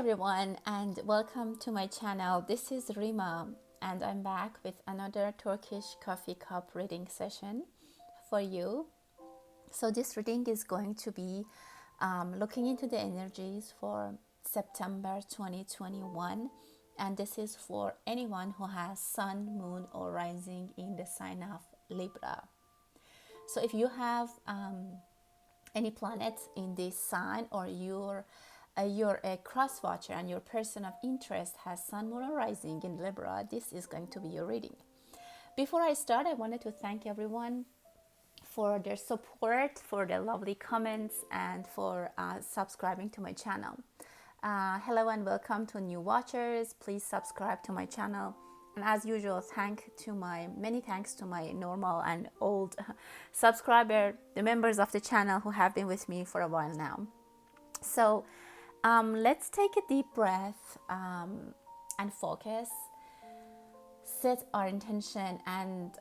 everyone, and welcome to my channel. This is Rima, and I'm back with another Turkish coffee cup reading session for you. So this reading is going to be looking into the energies for September 2021, and this is for anyone who has sun, moon, or rising in the sign of Libra. So if you have any planets in this sign, or you're a cross watcher and your person of interest has sun, moon, or rising in Libra, this is going to be your reading. Before I start, I wanted to thank everyone for their support, for their lovely comments, and for subscribing to my channel. Hello and welcome to new watchers. Please subscribe to my channel. And as usual, many thanks to my normal and old subscriber, the members of the channel who have been with me for a while now. So let's take a deep breath and focus, set our intention, and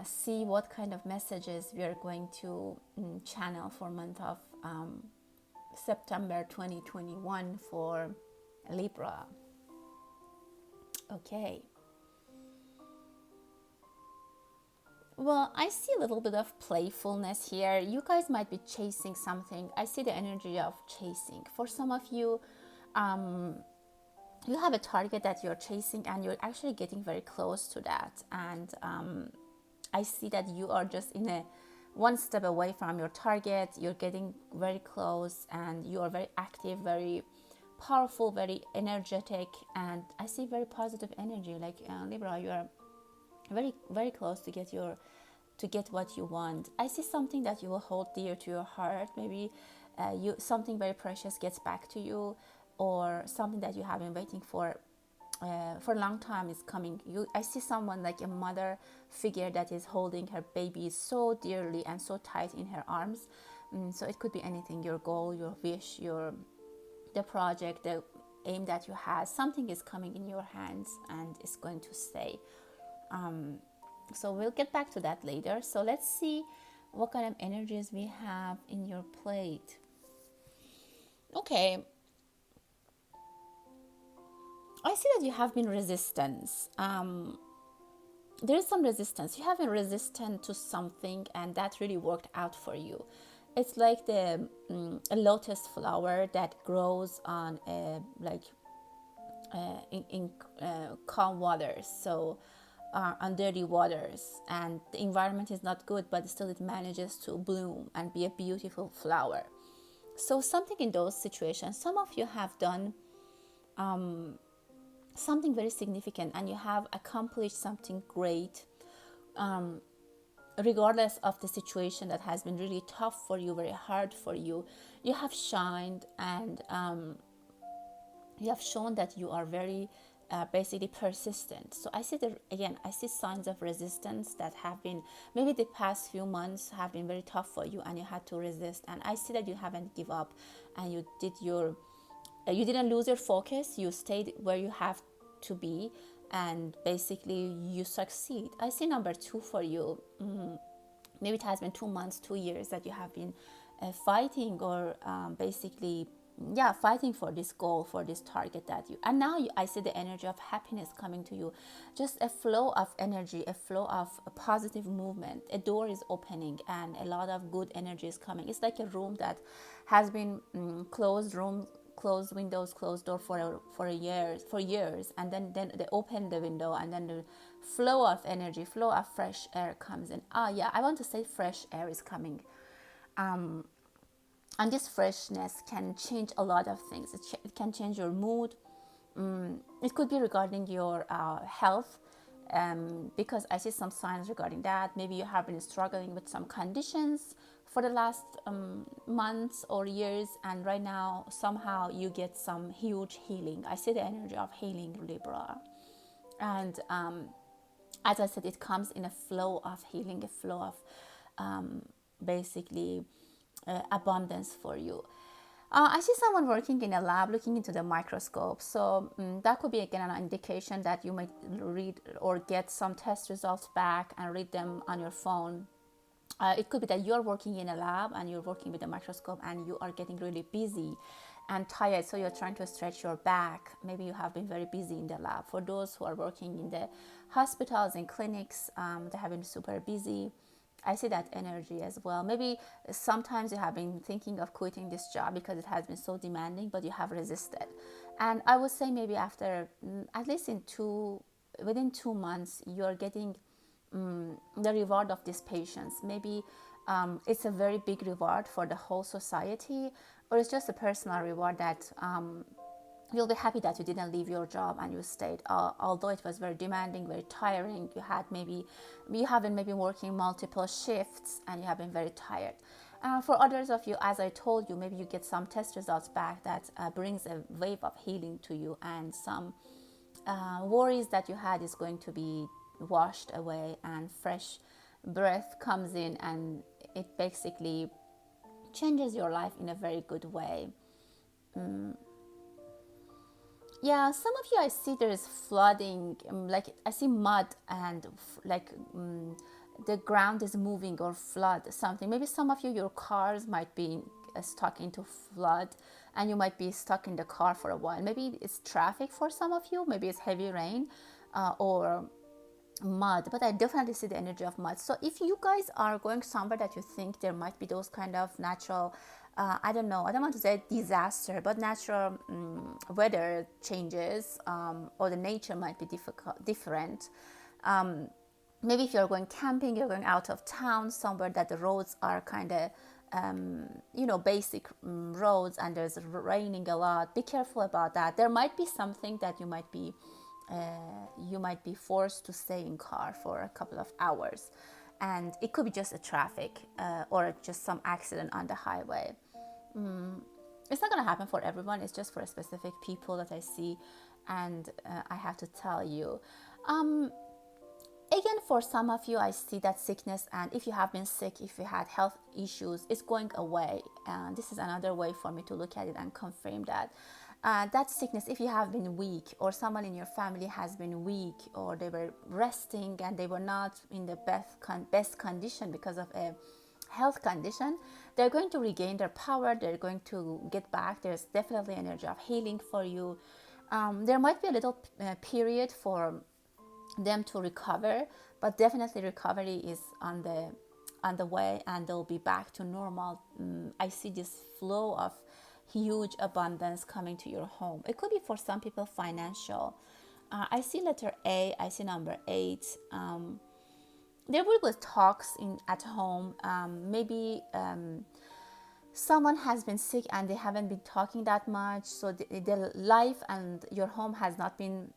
see what kind of messages we are going to channel for month of September 2021 for Libra. Okay. Well, I see a little bit of playfulness here. You guys might be chasing something. I see the energy of chasing. For some of you, you have a target that you're chasing and you're actually getting very close to that. And I see that you are just in a one step away from your target. You're getting very close and you are very active, very powerful, very energetic. And I see very positive energy. Like Libra, you are very, very close to get what you want. I see something that you will hold dear to your heart. Maybe something very precious gets back to you, or something that you have been waiting for a long time is coming. I see someone like a mother figure that is holding her baby so dearly and so tight in her arms. So it could be anything, your goal, your wish, the project, the aim that you have. Something is coming in your hands and it's going to stay. So we'll get back to that later. So let's see what kind of energies we have in your plate. Okay. I see that you have been resistance. There is some resistance. You have been resistant to something, and that really worked out for you. It's like a lotus flower that grows on in calm waters. So on dirty waters, and the environment is not good, but still it manages to bloom and be a beautiful flower. So something in those situations, some of you have done something very significant and you have accomplished something great, regardless of the situation that has been really tough for you, very hard for you. You have shined, and you have shown that you are very basically persistent. So I see I see signs of resistance that have been, maybe the past few months have been very tough for you and you had to resist. And I see that you haven't give up, and you didn't lose your focus. You stayed where you have to be, and basically you succeed. I see number 2 for you. Maybe it has been 2 months, 2 years that you have been fighting, or fighting for this goal, for this target and now I see the energy of happiness coming to you, just a flow of energy, a flow of a positive movement. A door is opening and a lot of good energy is coming. It's like a room that has been closed windows, closed door for years, and then they open the window, and then the flow of energy, flow of fresh air comes in. I want to say fresh air is coming. And this freshness can change a lot of things. It can change your mood. It could be regarding your health, because I see some signs regarding that. Maybe you have been struggling with some conditions for the last months or years, and right now somehow you get some huge healing. I see the energy of healing, Libra. And as I said, it comes in a flow of healing, a flow of basically abundance for you. I see someone working in a lab looking into the microscope. So that could be again an indication that you might read or get some test results back and read them on your phone. It could be that you're working in a lab and you're working with a microscope and you are getting really busy and tired, so you're trying to stretch your back. Maybe you have been very busy in the lab. For those who are working in the hospitals and clinics, they have been super busy. I see that energy as well. Maybe sometimes you have been thinking of quitting this job because it has been so demanding, but you have resisted. And I would say maybe after at least within 2 months, you're getting the reward of this patience. Maybe it's a very big reward for the whole society, or it's just a personal reward that you'll be happy that you didn't leave your job and you stayed. Although it was very demanding, very tiring, you have been maybe working multiple shifts and you have been very tired. For others of you, as I told you, maybe you get some test results back that brings a wave of healing to you, and some worries that you had is going to be washed away, and fresh breath comes in, and it basically changes your life in a very good way. Yeah, some of you, I see there's flooding, like I see mud and the ground is moving or flood something. Maybe some of you, your cars might be stuck into flood and you might be stuck in the car for a while. Maybe it's traffic for some of you, maybe it's heavy rain or mud, but I definitely see the energy of mud. So if you guys are going somewhere that you think there might be those kind of natural I don't know, I don't want to say disaster, but natural weather changes, or the nature might be different. Maybe if you're going camping, you're going out of town somewhere that the roads are kind of basic roads, and there's raining a lot. Be careful about that. There might be something that you might be forced to stay in car for a couple of hours, and it could be just a traffic or just some accident on the highway. It's not going to happen for everyone. It's just for specific people that I see, and I have to tell you. Again, for some of you, I see that sickness, and if you have been sick, if you had health issues, it's going away. And this is another way for me to look at it and confirm that. That sickness, if you have been weak, or someone in your family has been weak, or they were resting and they were not in the best condition because of a health condition, they're going to regain their power. They're going to get back. There's definitely energy of healing for you. There might be a little period for them to recover, but definitely recovery is on the way, and they'll be back to normal. I see this flow of huge abundance coming to your home. It could be for some people financial. I see letter A, I see number 8. There will be talks at home. Maybe someone has been sick and they haven't been talking that much, so the life and your home has not been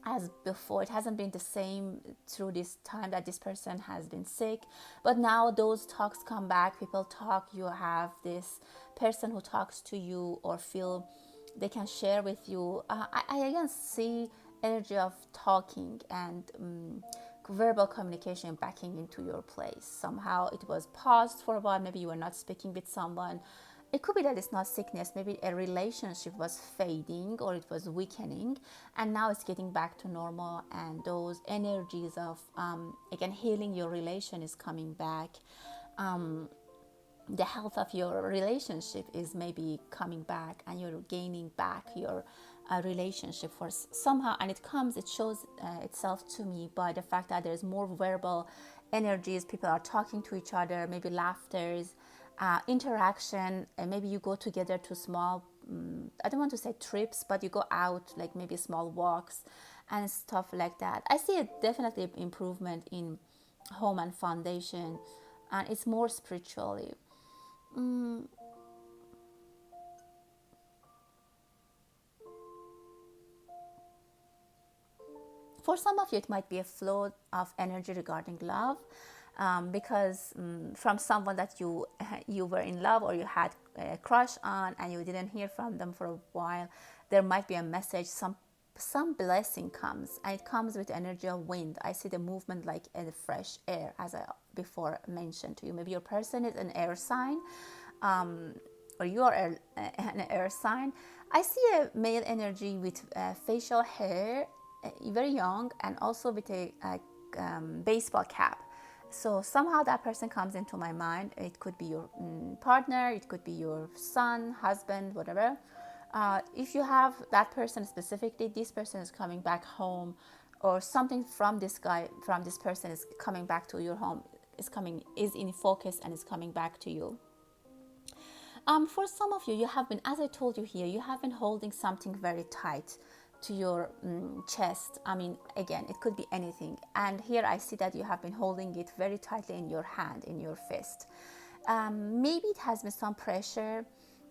as before. It hasn't been the same through this time that this person has been sick, but now those talks come back. People talk. You have this person who talks to you or feel they can share with you. I again see energy of talking and verbal communication backing into your place. Somehow it was paused for a while. Maybe you were not speaking with someone. It could be that it's not sickness. Maybe a relationship was fading or it was weakening, and now it's getting back to normal, and those energies of again healing your relation is coming back. The health of your relationship is maybe coming back, and you're gaining back your relationship for somehow, and it shows itself to me by the fact that there's more verbal energies. People are talking to each other, maybe laughters, interaction, and maybe you go together to small I don't want to say trips, but you go out, like maybe small walks and stuff like that. I see a definitely improvement in home and foundation, and it's more spiritually. For some of you, it might be a flow of energy regarding love, because from someone that you were in love or you had a crush on and you didn't hear from them for a while, there might be a message, some blessing comes, and it comes with energy of wind. I see the movement like in the fresh air, as I before mentioned to you. Maybe your person is an air sign, or you are an air sign. I see a male energy with facial hair, very young, and also with a baseball cap. So somehow that person comes into my mind. It could be your partner, it could be your son, husband, whatever. If you have that person specifically, this person is coming back home, or something from this guy, from this person is coming back to your home, is in focus and is coming back to you. For some of you, you have been, as I told you here, you have been holding something very tight to your chest. I mean, again, it could be anything. And here I see that you have been holding it very tightly in your hand, in your fist. Maybe it has been some pressure,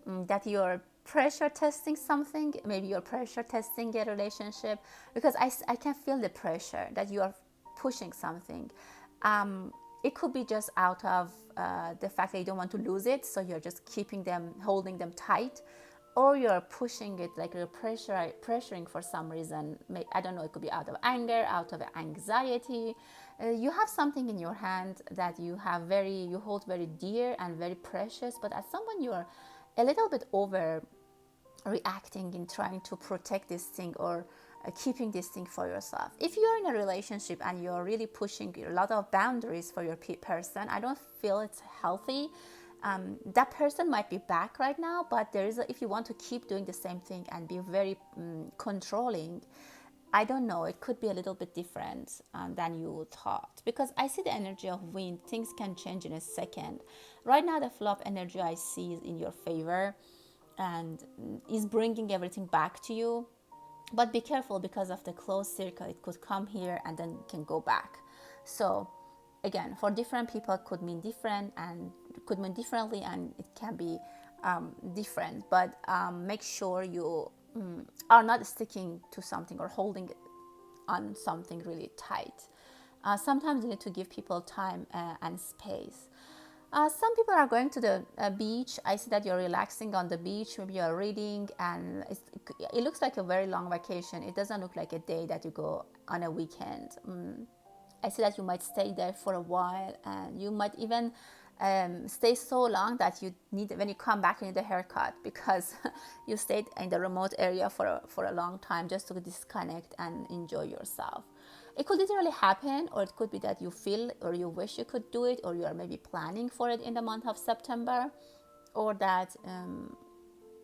that you're pressure testing something. Maybe you're pressure testing a relationship, because I can feel the pressure that you are pushing something. It could be just out of the fact that you don't want to lose it, so you're just keeping them, holding them tight, or you're pushing it, like you're pressuring for some reason. I don't know, it could be out of anger, out of anxiety. You have something in your hand that you hold very dear and very precious, but as someone you're a little bit over reacting in trying to protect this thing, or keeping this thing for yourself. If you're in a relationship and you're really pushing a lot of boundaries for your person, I don't feel it's healthy. That person might be back right now, but if you want to keep doing the same thing and be very controlling, I don't know, it could be a little bit different than you thought, because I see the energy of wind. Things can change in a second. Right now, the flow of energy I see is in your favor and is bringing everything back to you. But be careful, because of the closed circle, it could come here and then can go back. So again, for different people, it could mean different and could mean differently, and it can be different. But make sure you are not sticking to something or holding on something really tight. Sometimes you need to give people time and space. Some people are going to the beach. I see that you're relaxing on the beach. Maybe you're reading, and it looks like a very long vacation. It doesn't look like a day that you go on a weekend. I see that you might stay there for a while, and you might even stay so long that when you come back, you need a haircut, because you stayed in the remote area for a long time just to disconnect and enjoy yourself. It could literally happen, or it could be that you feel or you wish you could do it, or you are maybe planning for it in the month of September, or that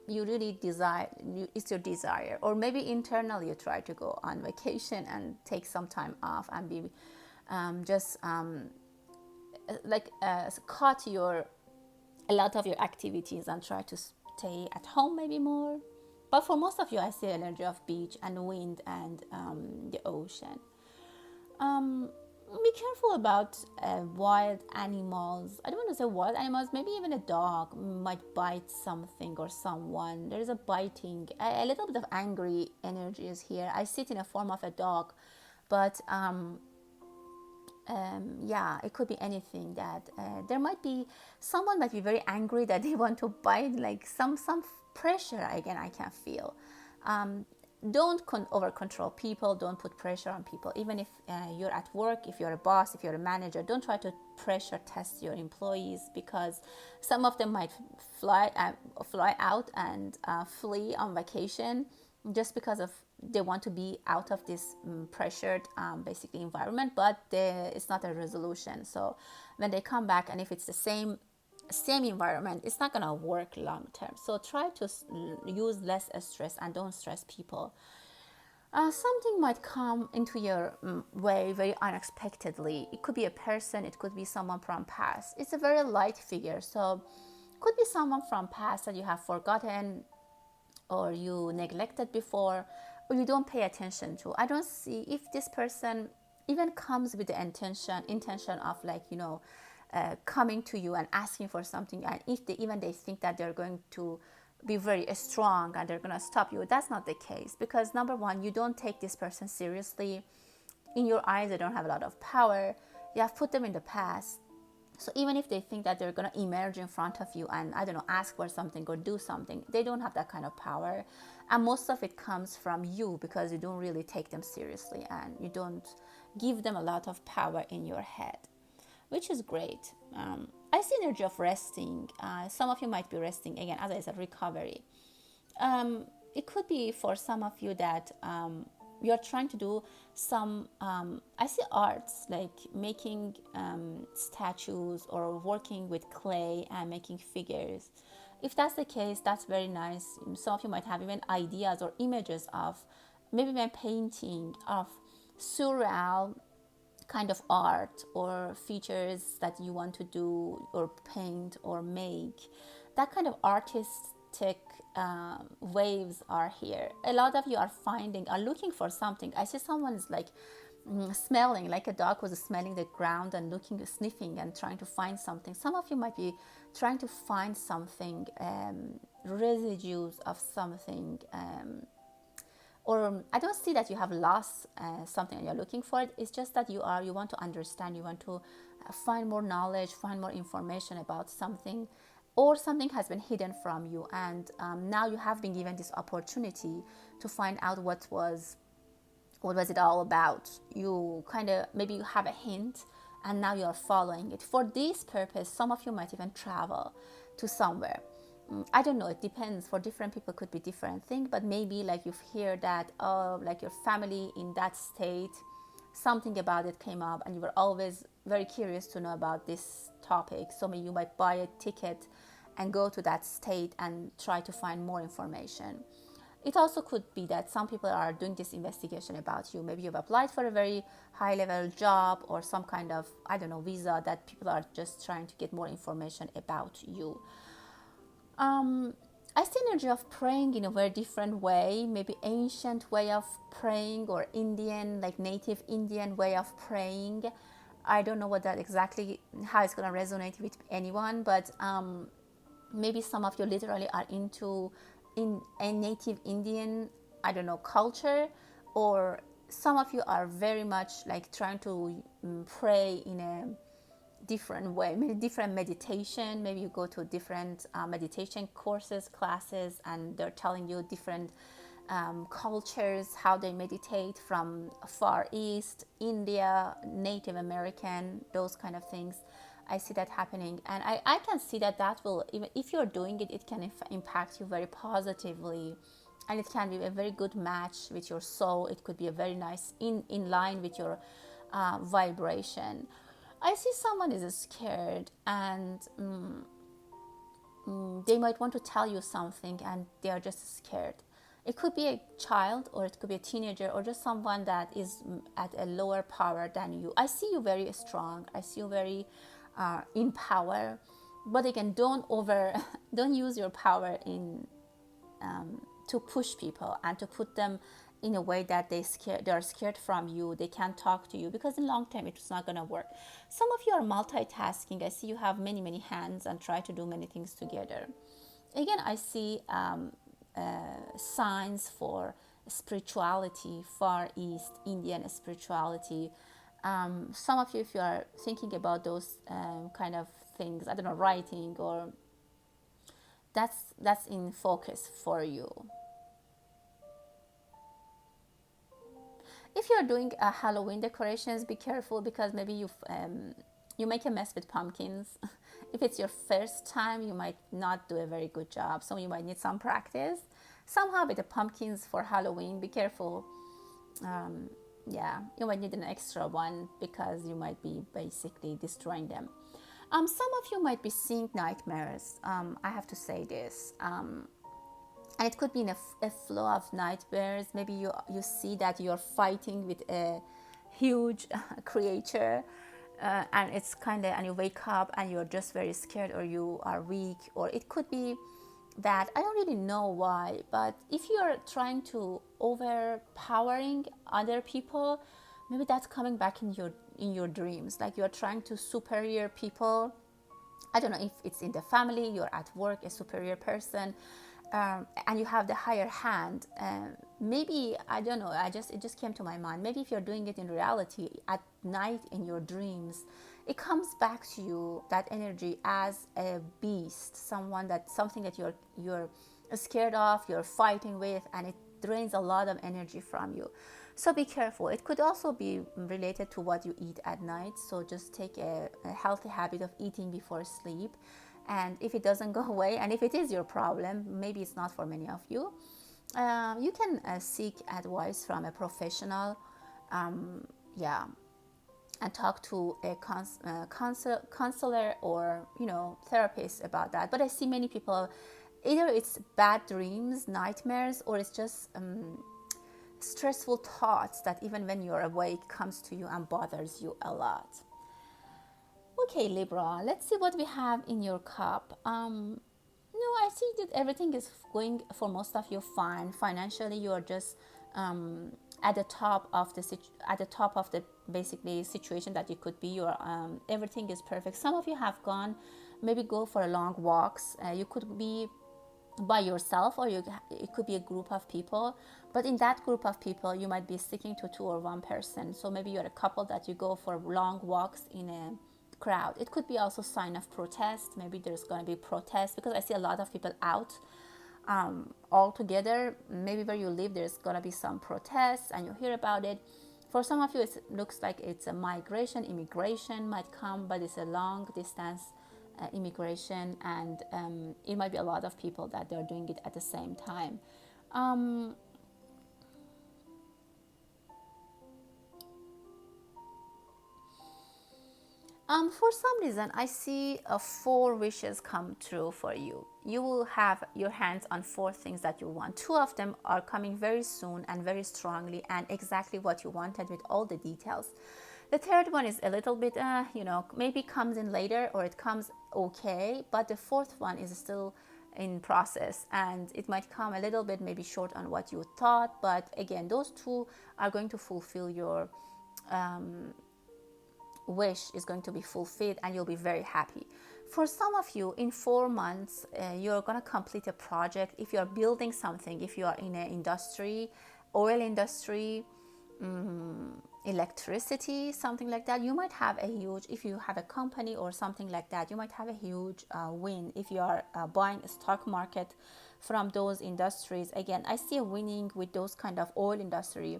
you really desire, it's your desire, or maybe internally you try to go on vacation and take some time off and be cut a lot of your activities and try to stay at home maybe more. But for most of you, I see energy of beach and wind and the ocean. Be careful about wild animals. I don't want to say wild animals. Maybe even a dog might bite something or someone. There is a biting, a little bit of angry energies here. I see it in a form of a dog, but yeah, it could be anything. That someone might be very angry that they want to bite, like some pressure. Again, I can feel. Don't over control people. Don't put pressure on people. Even if you're at work, if you're a boss, if you're a manager, don't try to pressure test your employees, because some of them might fly out and flee on vacation just because of they want to be out of this pressured basically environment, but it's not a resolution. So when they come back, and if it's the same environment, it's not going to work long term. So try to use less stress and don't stress people. Something might come into your way very unexpectedly. It could be a person, it could be someone from past. It's a very light figure, so it could be someone from past that you have forgotten, or you neglected before, or you don't pay attention to. I don't see if this person even comes with the intention of coming to you and asking for something, and if they think that they're going to be very strong and they're going to stop you. That's not the case, because number one, you don't take this person seriously. In your eyes, they don't have a lot of power. You have put them in the past. So even if they think that they're going to emerge in front of you and, I don't know, ask for something or do something, they don't have that kind of power. And most of it comes from you, because you don't really take them seriously and you don't give them a lot of power in your head, which is great. I see energy of resting. Some of you might be resting, again, as I said, recovery. It could be for some of you that you're trying to do some, I see arts, like making statues or working with clay and making figures. If that's the case, that's very nice. Some of you might have even ideas or images of maybe even painting of surreal kind of art or features that you want to do or paint or make. That kind of artistic waves are here. A lot of you are looking for something. I see someone is like smelling, like a dog was smelling the ground and looking, sniffing and trying to find something. Some of you might be trying to find something, residues of something, or I don't see that you have lost something and you're looking for it. It's just that you want to understand, you want to find more knowledge, find more information about something, or something has been hidden from you, and now you have been given this opportunity to find out what was it all about. You kind of, maybe you have a hint and now you're following it. For this purpose, some of you might even travel to somewhere. I don't know, it depends. For different people could be different thing, but maybe like you've heard that, oh, like your family in that state, something about it came up and you were always very curious to know about this topic. So maybe you might buy a ticket and go to that state and try to find more information. It also could be that some people are doing this investigation about you. Maybe you've applied for a very high level job or some kind of, I don't know, visa, that people are just trying to get more information about you. I see energy of praying in a very different way, maybe ancient way of praying or Indian, like native Indian way of praying. I don't know what that exactly, how it's going to resonate with anyone, but maybe some of you literally are into in a native Indian, I don't know, culture, or some of you are very much like trying to pray in a different way, maybe different meditation. Maybe you go to different meditation courses, classes, and they're telling you different cultures, how they meditate from Far East, India, Native American, those kind of things. I see that happening, and I can see that will, even if you're doing it, it can impact you very positively, and it can be a very good match with your soul. It could be a very nice in line with your vibration. I see someone is scared, and they might want to tell you something and they are just scared. It could be a child, or it could be a teenager, or just someone that is at a lower power than you. I see you very strong. I see you very in power, but again, don't use your power in to push people and to put them in a way that they are scared from you. They can't talk to you, because in long term it's not going to work. Some of you are multitasking. I see you have many hands and try to do many things together. Again, I see signs for spirituality, Far East Indian spirituality. Some of you, if you are thinking about those kind of things, I don't know, writing, or that's in focus for you. If you're doing Halloween decorations, be careful, because maybe you make a mess with pumpkins. If it's your first time, you might not do a very good job, so you might need some practice. Somehow with the pumpkins for Halloween, be careful. Yeah, you might need an extra one, because you might be basically destroying them. Some of you might be seeing nightmares. I have to say this. And it could be in a flow of nightmares. Maybe you see that you're fighting with a huge creature, and it's and you wake up and you're just very scared, or you are weak, or it could be that, I don't really know why, but if you're trying to overpowering other people, maybe that's coming back in your dreams, like you're trying to superior people. I don't know if it's in the family, you're at work, a superior person, and you have the higher hand. Maybe, I don't know, it just came to my mind. Maybe if you're doing it in reality at night in your dreams, it comes back to you, that energy, as a beast, something that you're scared of, you're fighting with, and it drains a lot of energy from you. So be careful. It could also be related to what you eat at night. So just take a healthy habit of eating before sleep. And if it doesn't go away, and if it is your problem, maybe it's not for many of you, you can seek advice from a professional. Yeah. and talk to a counselor or therapist about that. But I see many people, either it's bad dreams, nightmares, or it's just stressful thoughts that even when you're awake comes to you and bothers you a lot. Okay, Libra, let's see what we have in your cup. No, I see that everything is going for most of you fine. Financially, you are just at the top of the basically situation that you could be. You're everything is perfect. Some of you have gone, maybe go for long walks. You could be by yourself, or it could be a group of people, but in that group of people you might be sticking to two or one person. So maybe you're a couple that you go for long walks in a crowd. It could be also sign of protest. Maybe there's going to be protest, because I see a lot of people out all together. Maybe where you live there's going to be some protests and you hear about it. For some of you it looks like it's a immigration might come, but it's a long distance immigration, and it might be a lot of people that they're doing it at the same time. um, for some reason, I see four wishes come true for you. You will have your hands on four things that you want. Two of them are coming very soon and very strongly, and exactly what you wanted with all the details. The third one is a little bit, maybe comes in later, or it comes okay, but the fourth one is still in process, and it might come a little bit maybe short on what you thought. But again, those two are going to fulfill your wish, is going to be fulfilled, and you'll be very happy. For some of you, in 4 months, you're going to complete a project. If you're building something, if you are in an industry, oil industry, electricity, something like that, you might have a huge, if you have a company or something like that, you might have a huge win. If you are buying a stock market from those industries, again, I see a winning with those kind of oil industry,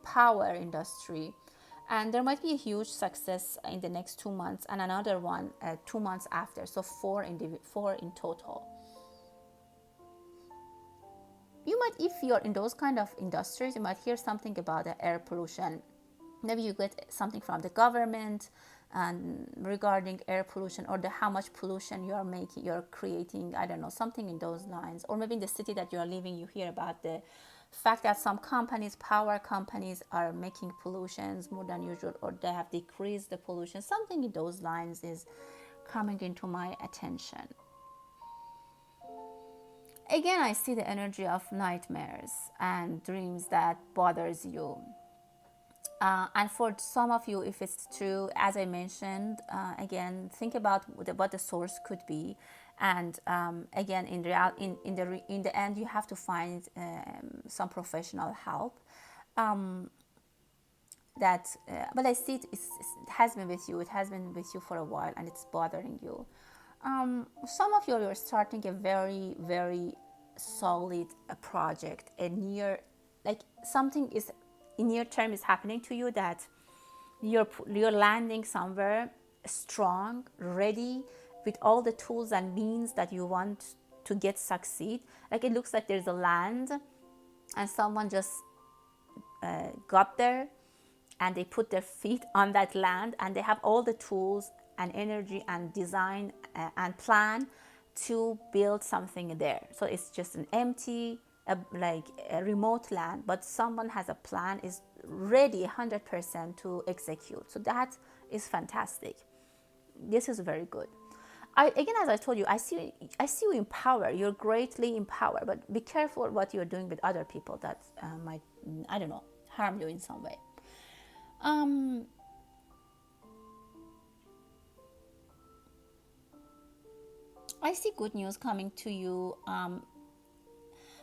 power industry, and there might be a huge success in the next 2 months, and another one 2 months after. So four in total. You might, if you're in those kind of industries, you might hear something about the air pollution. Maybe you get something from the government and regarding air pollution, or the how much pollution you're creating, I don't know, something in those lines. Or maybe in the city that you're living, you hear about the fact that some companies, power companies, are making pollutions more than usual, or they have decreased the pollution. Something in those lines is coming into my attention. Again, I see the energy of nightmares and dreams that bothers you. And for some of you, if it's true, as I mentioned, again, think about what the source could be, and again, in the end, you have to find some professional help. But I see it has been with you. It has been with you for a while, and it's bothering you. Some of you are starting a very, very solid project, a near, like something is in near term is happening to you, that you're landing somewhere strong, ready, with all the tools and means that you want to get succeed. Like it looks like there's a land, and someone just got there, and they put their feet on that land, and they have all the tools and energy and design and plan to build something there. So it's just an empty, like a remote land, but someone has a plan, is ready 100% to execute. So that is fantastic. This is very good. Again, as I told you, I see you in power. You're greatly in power, but be careful what you're doing with other people that might, I don't know, harm you in some way. I see good news coming to you.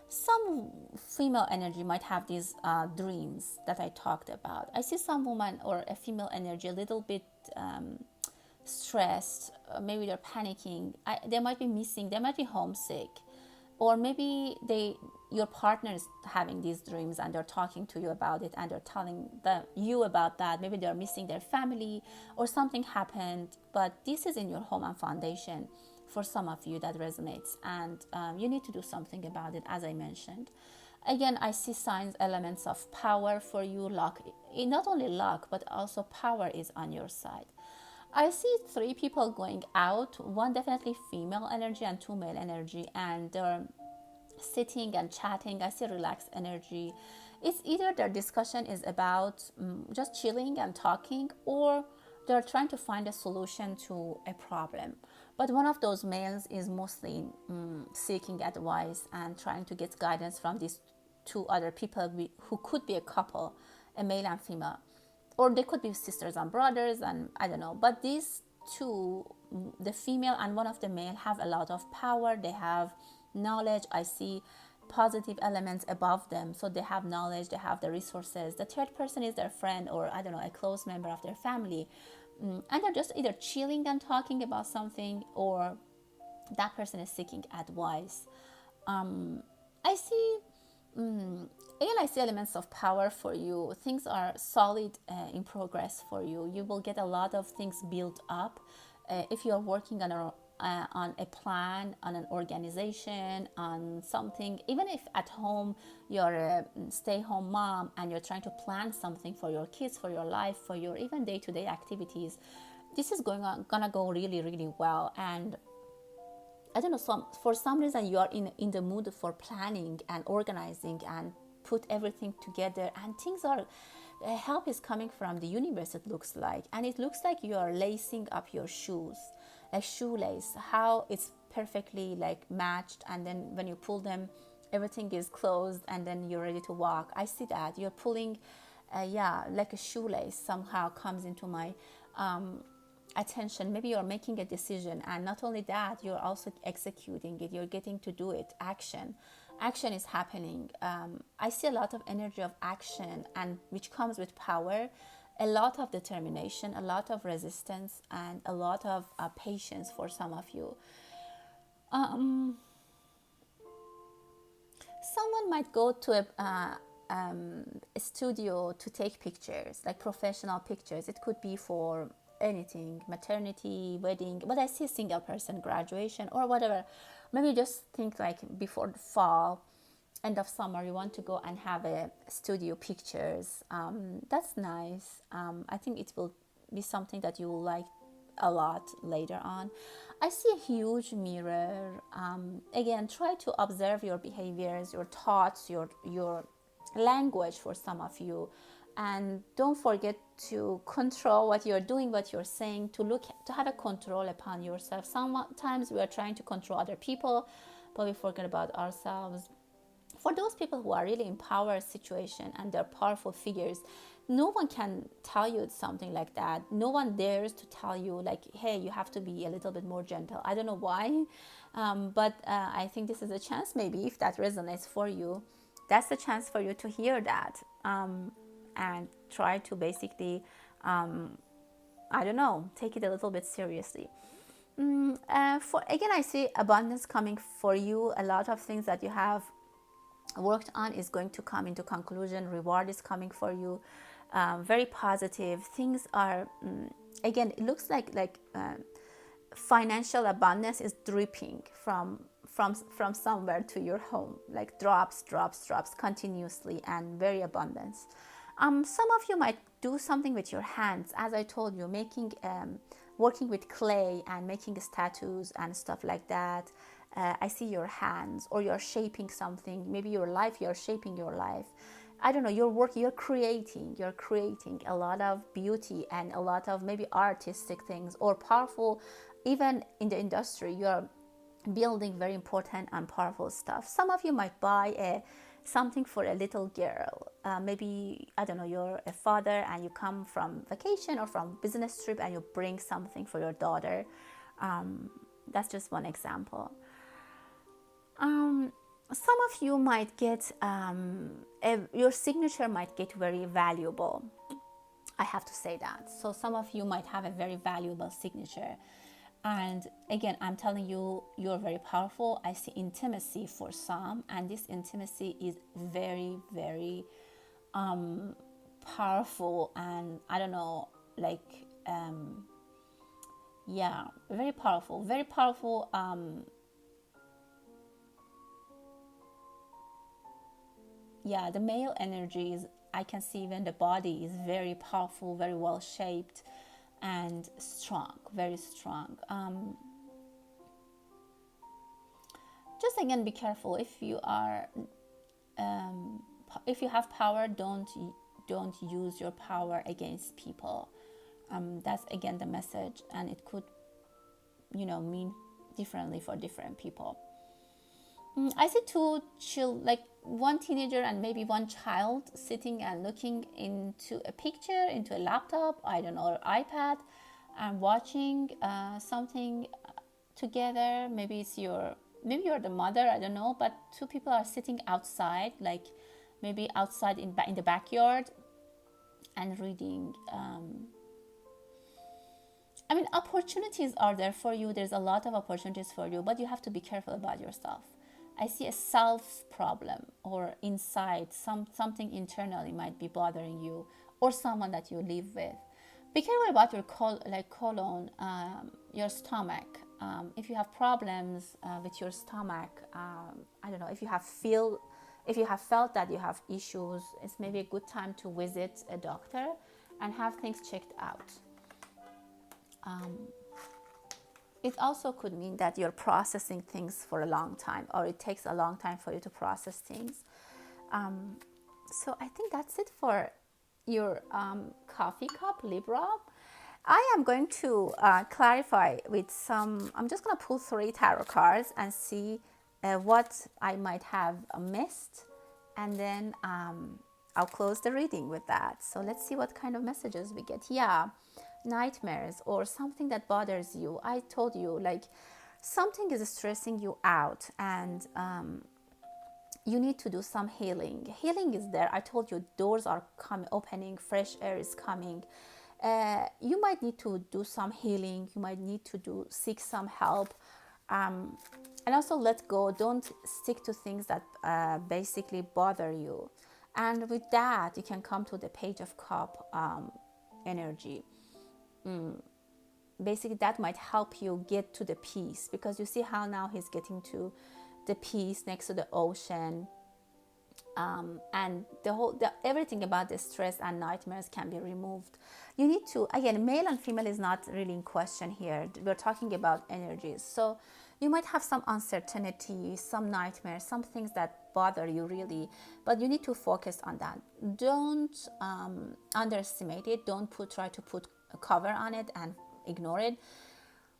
Some female energy might have these dreams that I talked about. I see some woman or a female energy a little bit stressed. Maybe they're panicking. They might be missing. They might be homesick, or maybe your partner is having these dreams and they're talking to you about it, and they're telling you about that. Maybe they're missing their family, or something happened. But this is in your home and foundation. For some of you that resonates, and you need to do something about it, as I mentioned. Again, I see signs, elements of power for you, luck. Not only luck, but also power is on your side. I see three people going out, one definitely female energy and two male energy, and they're sitting and chatting. I see relaxed energy. It's either their discussion is about just chilling and talking, or they're trying to find a solution to a problem. But one of those males is mostly seeking advice and trying to get guidance from these two other people who could be a couple, a male and female, or they could be sisters and brothers, and I don't know. But these two, the female and one of the male, have a lot of power. They have knowledge. I see positive elements above them, so they have knowledge, they have the resources. The third person is their friend, or I don't know, a close member of their family, and they're just either chilling and talking about something, or that person is seeking advice. I see again, I see elements of power for you. Things are solid in progress for you. You will get a lot of things built up. If you are working on a plan, on an organization, on something, even if at home you're a stay-home mom and you're trying to plan something for your kids, for your life, for your even day-to-day activities, this is gonna go really, really well. And I don't know, for some reason you are in the mood for planning and organizing and put everything together, and things are, help is coming from the universe, it looks like. And it looks like you are lacing up your shoes, like shoelace, how it's perfectly like matched, and then when you pull them, everything is closed, and then you're ready to walk. I see that you're pulling, like a shoelace somehow comes into my attention. Maybe you're making a decision, and not only that, you're also executing it. You're getting to do it. Action is happening. I see a lot of energy of action, and which comes with power, a lot of determination, a lot of resistance, and a lot of patience for some of you. Someone might go to a studio to take pictures, like professional pictures. It could be for anything, maternity, wedding, but I see a single person, graduation or whatever. Maybe just think like before the fall, end of summer, you want to go and have a studio pictures. That's nice. I think it will be something that you will like a lot later on. I see a huge mirror. Again, try to observe your behaviors, your thoughts, your language for some of you, and don't forget to control what you're doing, what you're saying, to have a control upon yourself. Sometimes we are trying to control other people, but we forget about ourselves. For those people who are really in power situation and they're powerful figures, no one can tell you something like that. No one dares to tell you like, hey, you have to be a little bit more gentle. I don't know why, but I think this is a chance. Maybe if that resonates for you, that's the chance for you to hear that, and try to basically, I don't know, take it a little bit seriously. For again, I see abundance coming for you. A lot of things that you have worked on is going to come into conclusion. Reward is coming for you. Very positive things are. Again, it looks like financial abundance is dripping from somewhere to your home, like drops continuously, and very abundance. Some of you might do something with your hands, as I told you, making working with clay and making statues and stuff like that. I see your hands, or you're shaping something. Maybe your life, you're shaping your life. I don't know, your work, you're creating a lot of beauty and a lot of maybe artistic things, or powerful, even in the industry, you're building very important and powerful stuff. Some of you might buy something for a little girl. Maybe, I don't know, you're a father and you come from vacation or from business trip and you bring something for your daughter. That's just one example. Some of you might get, your signature might get very valuable. I have to say that. So some of you might have a very valuable signature. And again, I'm telling you, you're very powerful. I see intimacy for some, and this intimacy is very, very powerful. And I don't know, like, very powerful, very powerful. yeah, the male energy is, I can see even the body is very powerful, very well shaped, and strong, very strong. Just again, be careful if you are, if you have power, don't use your power against people. That's again the message, and it could, mean differently for different people. I see two like one teenager and maybe one child sitting and looking into a picture, into a laptop, I don't know, or iPad, and watching something together. Maybe you're the mother, I don't know, but two people are sitting outside, like maybe outside in the backyard, and reading. I mean, opportunities are there for you. There's a lot of opportunities for you, but you have to be careful about yourself. I see a self problem, or inside something internally might be bothering you, or someone that you live with. Be careful about your colon, your stomach. If you have problems with your stomach, I don't know, if you have felt that you have issues, it's maybe a good time to visit a doctor and have things checked out. It also could mean that you're processing things for a long time, or it takes a long time for you to process things. So I think that's it for your coffee cup, Libra. I am going to clarify with I'm just going to pull 3 tarot cards and see what I might have missed. And then I'll close the reading with that. So let's see what kind of messages we get. Yeah, nightmares or something that bothers you. I told you, like, something is stressing you out, and you need to do some healing. Healing is there. I told you, doors are opening, fresh air is coming. You might need to do some healing. You might need to seek some help. And also let go. Don't stick to things that basically bother you. And with that, you can come to the Page of Cup energy. Basically, that might help you get to the peace, because you see how now he's getting to the peace next to the ocean. And everything about the stress and nightmares can be removed. You need to, again, male and female is not really in question here. We're talking about energies. So you might have some uncertainty, some nightmares, some things that bother you really, but you need to focus on that. Don't underestimate it. Don't try to put a cover on it and ignore it.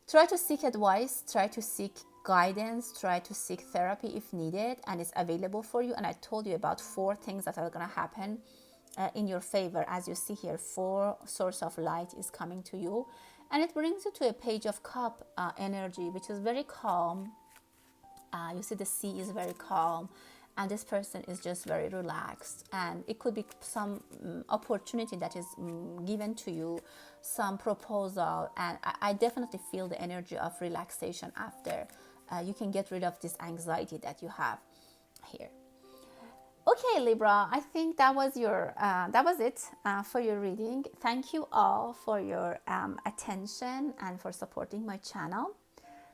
Try to seek advice, try to seek guidance, try to seek therapy if needed, and it's available for you. And I told you about 4 things that are going to happen in your favor. As you see here, 4 source of light is coming to you, and it brings you to a Page of Cup energy, which is very calm. You see the sea is very calm, and this person is just very relaxed, and it could be some opportunity that is given to you, some proposal, and I definitely feel the energy of relaxation after. You can get rid of this anxiety that you have here. Okay, Libra, I think that was it for your reading. Thank you all for your attention and for supporting my channel.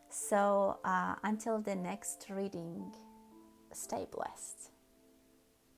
So until the next reading, stay blessed.